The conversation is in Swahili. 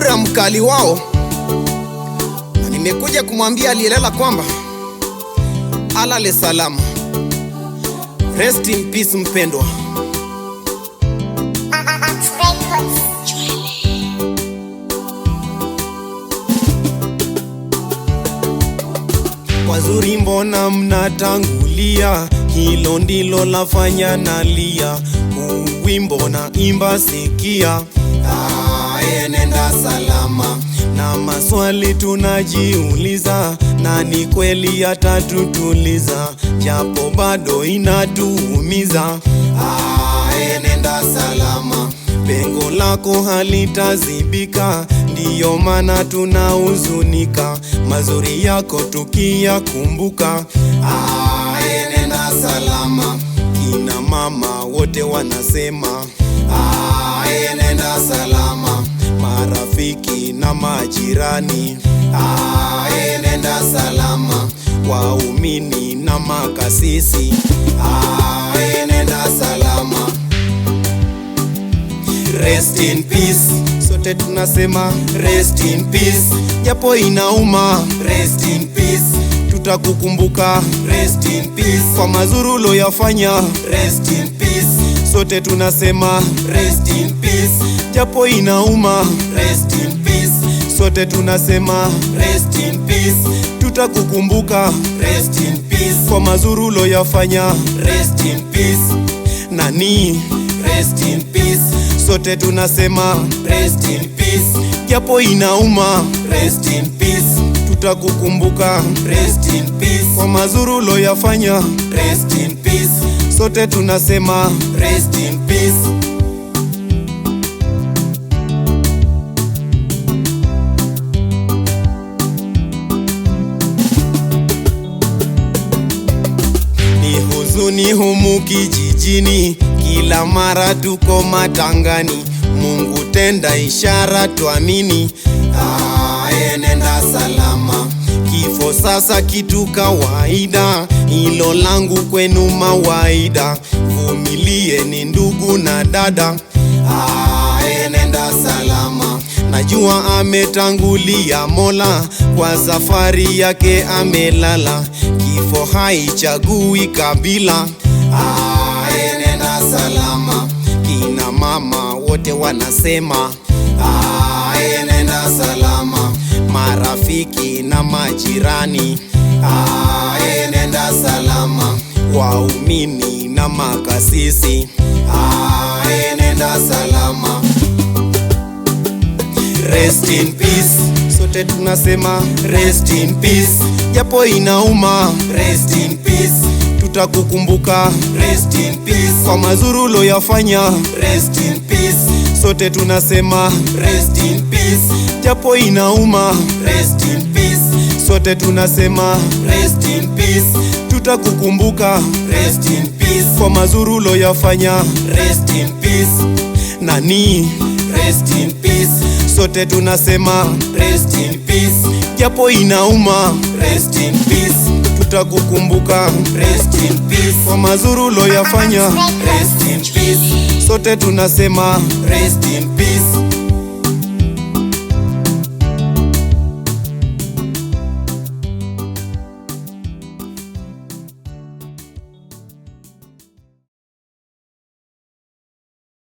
Ibra mkali wao, na nimekuja kumwambia aliyelala kwamba alale salama. Rest in peace mpendwa. Wazuri mbona mnatangulia, hilo ndilo lafanya nalia. Wimbo na imba sikia, nenda salama. Na maswali tunajiuliza, na ni kweli atatutuliza, japo bado inatuumiza. Nenda salama, pengo lako halitazibika, ndiyo maana tunahuzunika, mazuri yako tukiyakumbuka. Nenda salama, kina mama wote wanasema nenda salama, marafiki na majirani nenda salama, waumini na makasisi nenda salama. Rest in peace, sote tunasema rest in peace, japo inauma. Rest in peace, tutakukumbuka. Rest in peace, kwa mazuri uloyafanya. Rest in peace, sote tunasema rest in peace, japo inauma. Rest in peace, sote tunasema rest in peace, tutakukumbuka. Rest in peace, kwa mazuri uloyafanya. Rest in peace. Nani? Rest in peace, sote tunasema rest in peace, japo inauma. Rest in peace, tutakukumbuka. Rest in peace, kwa mazuri uloyafanya. Rest in peace, sote tunasema rest in peace. Ni huzuni humu kijijini, kila mara tuko matangani. Mungu tenda ishara tuamini. Nenda salama, kifo sasa kitu kawaida, hilo langu kwenu mawaida. Vumilie ni ndugu na dada. Nenda salama, najua ametangulia Mola, kwa safari yake amelala, kifo haichagui kabila. Nenda salama, kina mama wote wanasema nenda salama, marafiki na majirani nenda salama, waumini na makasisi nenda salama. Rest in peace, sote tunasema rest in peace, japo inauma. Rest in peace, tutakukumbuka. Rest in peace, kwa mazuri uloyafanya. Rest in peace, sote tunasema rest in peace, japo inauma. Rest in peace, sote tunasema rest in peace, tutakukumbuka. Rest in peace, kwa mazuri uloyafanya. Rest in peace. Nani? Rest in peace, sote tunasema rest in peace, japo inauma. Rest in peace, tutakukumbuka. Rest in peace, kwa mazuri uloyafanya. Rest in peace, sote tunasema rest in peace.